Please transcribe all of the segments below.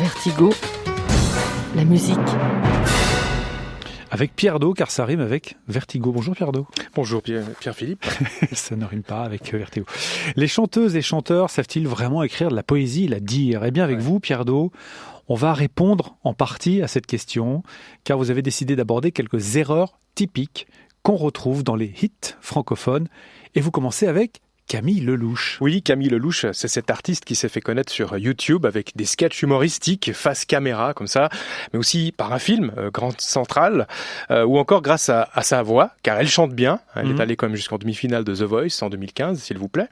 Vertigo, la musique. Avec Pierre Do, car ça rime avec Vertigo. Bonjour Pierre Do. Bonjour Pierre-Philippe. Ça ne rime pas avec Vertigo. Les chanteuses et chanteurs savent-ils vraiment écrire de la poésie, la dire ? Eh bien avec vous Pierre Do, on va répondre en partie à cette question, car vous avez décidé d'aborder quelques erreurs typiques qu'on retrouve dans les hits francophones. Et vous commencez avec Camille Lelouch. Oui, Camille Lelouch, c'est cet artiste qui s'est fait connaître sur YouTube avec des sketchs humoristiques face caméra comme ça, mais aussi par un film, Grand Central, ou encore grâce à sa voix, car elle chante bien. Elle est allée quand même jusqu'en demi-finale de The Voice en 2015, s'il vous plaît.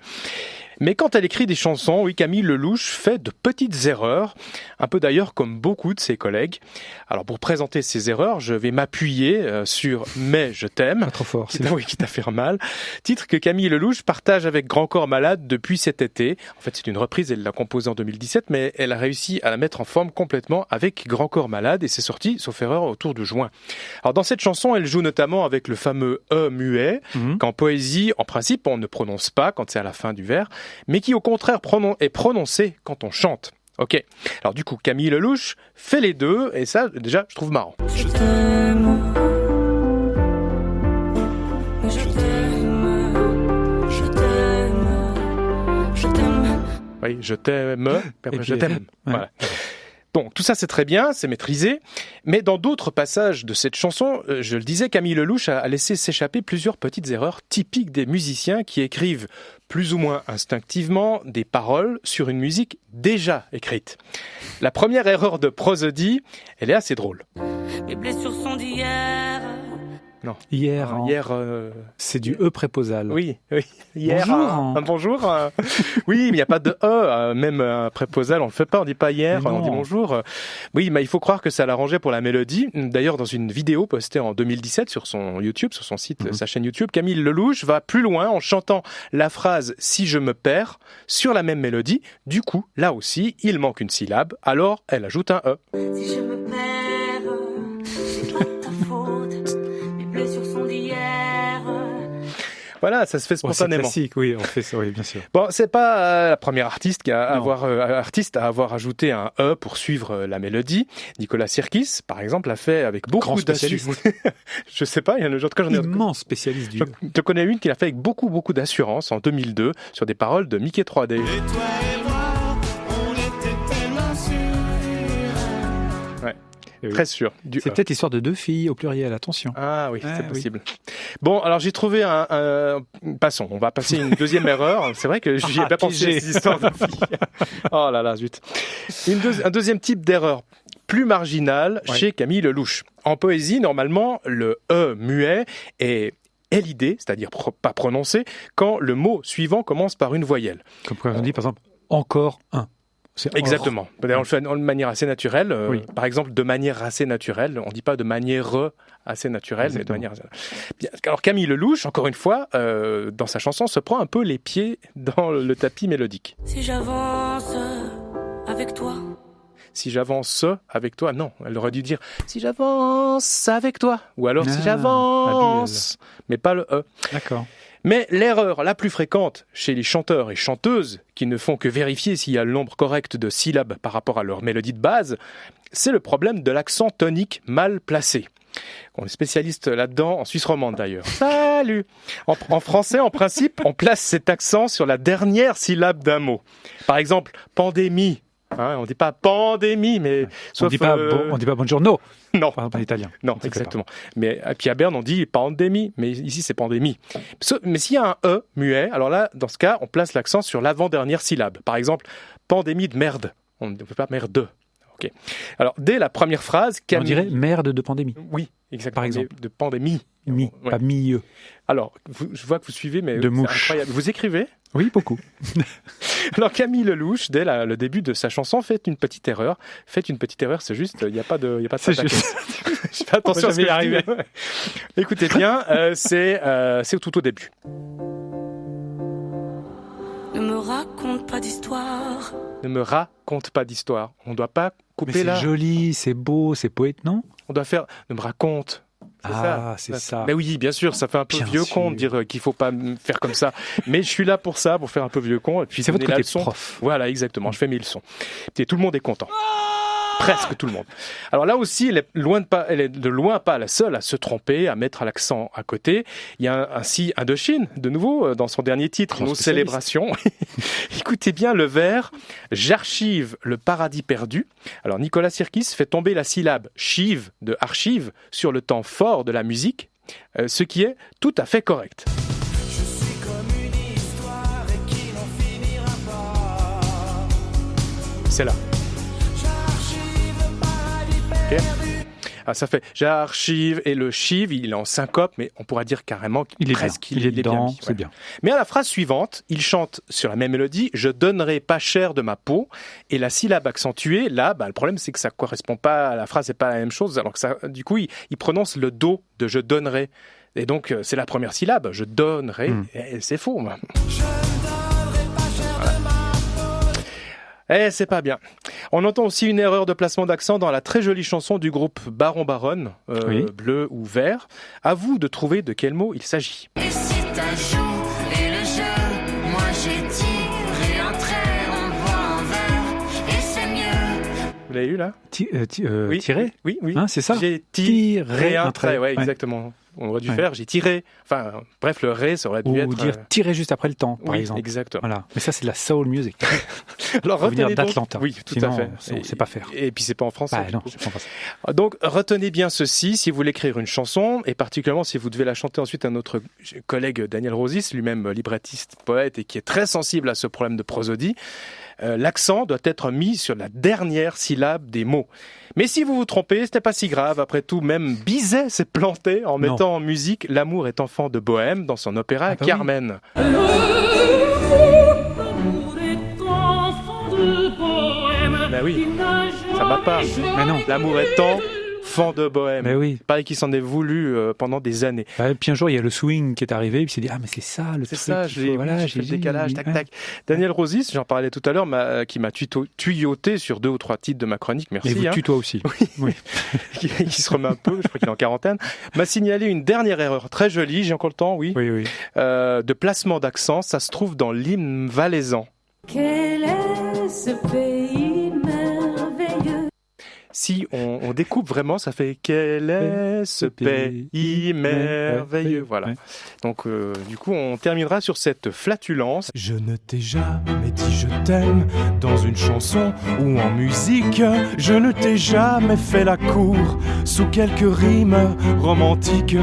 Mais quand elle écrit des chansons, oui, Camille Lelouch fait de petites erreurs, un peu d'ailleurs comme beaucoup de ses collègues. Alors pour présenter ces erreurs, je vais m'appuyer sur « Mais je t'aime », pas trop fort, qui t'a fait mal, titre que Camille Lelouch partage avec Grand Corps Malade depuis cet été. En fait, c'est une reprise, elle l'a composée en 2017, mais elle a réussi à la mettre en forme complètement avec Grand Corps Malade et c'est sorti, sauf erreur, autour de juin. Alors dans cette chanson, elle joue notamment avec le fameux « E » muet, qu'en poésie, en principe, on ne prononce pas quand c'est à la fin du vers, mais qui au contraire est prononcé quand on chante. Ok. Alors du coup, Camille Lelouch fait les deux, et ça, déjà, je trouve marrant. Je t'aime, je t'aime, je t'aime, je t'aime. Oui, je t'aime, et je t'aime. Ouais. Voilà. Bon, tout ça c'est très bien, c'est maîtrisé, mais dans d'autres passages de cette chanson, je le disais, Camille Lelouch a laissé s'échapper plusieurs petites erreurs typiques des musiciens qui écrivent plus ou moins instinctivement des paroles sur une musique déjà écrite. La première erreur de prosodie, elle est assez drôle. Mes blessures sont d'hier. Non. Hier, c'est du E préposal. Oui. Hier, bonjour. Bonjour. Oui, mais il n'y a pas de E. Même un préposal, on le fait pas. On dit pas hier, on dit bonjour. Oui, mais il faut croire que ça l'arrangeait pour la mélodie. D'ailleurs, dans une vidéo postée en 2017 sur son YouTube, sur son site, sa chaîne YouTube, Camille Lelouch va plus loin en chantant la phrase « Si je me perds » sur la même mélodie. Du coup, là aussi, il manque une syllabe. Alors, elle ajoute un E. Si je me perds, c'est pas de ta faute. Mes blessures sont d'hier. Voilà, ça se fait spontanément. C'est classique, oui, on fait ça, oui, bien sûr. Bon, c'est pas la première artiste à avoir ajouté un E pour suivre la mélodie. Nicolas Sirkis, par exemple, l'a fait avec beaucoup d'assurance. Je sais pas, il y en a d'autres cas. Immense spécialiste du. Je connais une qui l'a fait avec beaucoup d'assurance en 2002 sur des paroles de Mickey 3D. Et toi et moi, on était tellement sûrs. Ouais. Oui. Très sûr. C'est peut-être l'histoire de deux filles au pluriel, attention. Ah oui, c'est possible. Bon, alors j'ai trouvé Passons, on va passer une deuxième erreur. C'est vrai que j'y ai pas pensé à ces histoires de filles. Oh là là, zut. Un deuxième type d'erreur, plus marginale, chez Camille Lelouch. En poésie, normalement, le E muet est LID, c'est-à-dire pas prononcé, quand le mot suivant commence par une voyelle. Comme quand on dit, par exemple, encore un. Exactement. On le fait de manière assez naturelle. Par exemple, de manière assez naturelle. On ne dit pas de manière assez naturelle, mais de manière... Alors Camille Lelouch, encore une fois, dans sa chanson, se prend un peu les pieds dans le tapis mélodique. Si j'avance avec toi. Si j'avance avec toi, non. Elle aurait dû dire si j'avance avec toi. Ou alors si j'avance, mais pas le E. D'accord. Mais l'erreur la plus fréquente chez les chanteurs et chanteuses qui ne font que vérifier s'il y a le nombre correct de syllabes par rapport à leur mélodie de base, c'est le problème de l'accent tonique mal placé. On est spécialiste là-dedans, en Suisse romande d'ailleurs. Salut! En français, en principe, on place cet accent sur la dernière syllabe d'un mot. Par exemple, pandémie. On ne dit pas pandémie, mais... On ne dit pas buongiorno. Non. Par exemple en italien. Non, exactement. Mais puis à Berne, on dit pandémie, mais ici c'est pandémie. Mais s'il y a un E muet, alors là, dans ce cas, on place l'accent sur l'avant-dernière syllabe. Par exemple, pandémie de merde. On ne peut pas merde. Okay. Alors, dès la première phrase... On dirait merde de pandémie. Oui, exactement. Par exemple. De pandémie. Pas milieu. Alors, je vois que vous suivez, mais de c'est mouche. Incroyable. Vous écrivez ? Oui, beaucoup. Alors Camille Lelouch, dès le début de sa chanson, fait une petite erreur. C'est juste, il n'y a pas de c'est juste. Je fais attention à ce que je dis. Écoutez bien, c'est tout au début. Ne me raconte pas d'histoire. Ne me raconte pas d'histoire. On ne doit pas couper là. C'est joli, c'est beau, c'est poète, non ? On doit faire ne me raconte. C'est ça. Mais oui, bien sûr, ça fait un peu vieux con de dire qu'il faut pas faire comme ça. Mais je suis là pour ça, pour faire un peu vieux con. Et puis c'est votre côté prof. Voilà, exactement. Je fais mes leçons. Et tout le monde est content. presque tout le monde. Alors là aussi, elle est de loin pas la seule à se tromper, à mettre l'accent à côté. Il y a ainsi Indochine, de nouveau, dans son dernier titre, Grand Nos spécialiste. célébrations. Écoutez bien le vers « J'archive le paradis perdu ». Alors Nicolas Sirkis fait tomber la syllabe « chive » de « archive » sur le temps fort de la musique, ce qui est tout à fait correct. Je suis comme une histoire et qui n'en finira pas. C'est là. J'archive le paradis Ok. perdu. Ah, ça fait j'archive et le chive, il est en syncope, mais on pourrait dire carrément Il est presque bien, il est bien dedans, mis, c'est ouais. bien. Mais à la phrase suivante, il chante sur la même mélodie, je donnerai pas cher de ma peau, et la syllabe accentuée, là, le problème c'est que ça correspond pas à la phrase, c'est pas la même chose, alors que ça, du coup, il prononce le do de je donnerai. Et donc, c'est la première syllabe, je donnerai, et c'est faux, moi. Je ne donnerai pas cher de ma peau. C'est pas bien. On entend aussi une erreur de placement d'accent dans la très jolie chanson du groupe Baron Baronne, Oui. bleu ou vert. À vous de trouver de quel mot il s'agit. Et si t'ajoutes et le jeu, moi j'ai tiré un trait, on le voit en vert, et c'est mieux. Vous l'avez eu là? Oui. Tirer Oui, oui. Hein, c'est ça J'ai tiré un trait, ouais, Ouais. exactement. On aurait dû Ouais. faire, j'ai tiré. Enfin, bref, le ré, ça aurait dû Ou être... dire tirer juste après le temps, par oui, exemple. exactement. Voilà. Mais ça, c'est de la soul music. Alors, Faut venir retenez donc- d'Atlanta. Oui, tout Sinon, à fait. on sait pas faire. Et puis, c'est pas en français. Bah du non, coup. je comprends pas ça. Donc, retenez bien ceci, si vous voulez écrire une chanson, et particulièrement si vous devez la chanter ensuite à notre collègue Daniel Rosis, lui-même librettiste, poète, et qui est très sensible à ce problème de prosodie, l'accent doit être mis sur la dernière syllabe des mots. Mais si vous vous trompez, ce n'est pas si grave. Après tout, même Bizet s'est planté en mettant en musique L'amour est enfant de Bohème dans son opéra Ah bah oui. Carmen. Ben oui, ça va pas. Mais non. L'amour est enfant de Bohème. Mais oui. Pareil qu'il s'en est voulu pendant des années. Bah, puis un jour, il y a le swing qui est arrivé, et puis il s'est dit, ah, mais c'est ça, le C'est truc. ça, qu'il faut- j'ai fait le décalage, tac, ouais. tac. Daniel Rosis, j'en parlais tout à l'heure, qui m'a tuyauté sur 2 ou 3 titres de ma chronique, Et merci. vous hein. tutoie aussi. Oui. Il se remet un peu, je crois qu'il est en quarantaine, m'a signalé une dernière erreur très jolie, j'ai encore le temps, oui, Oui, oui. de placement d'accent, ça se trouve dans l'hymne valaisan. Quel est ce pays merveilleux? Si on découpe vraiment, ça fait « Quel est ce pays merveilleux ?» Voilà. Ouais. Donc, du coup, on terminera sur cette flatulence. Je ne t'ai jamais dit je t'aime dans une chanson ou en musique. Je ne t'ai jamais fait la cour sous quelques rimes romantiques.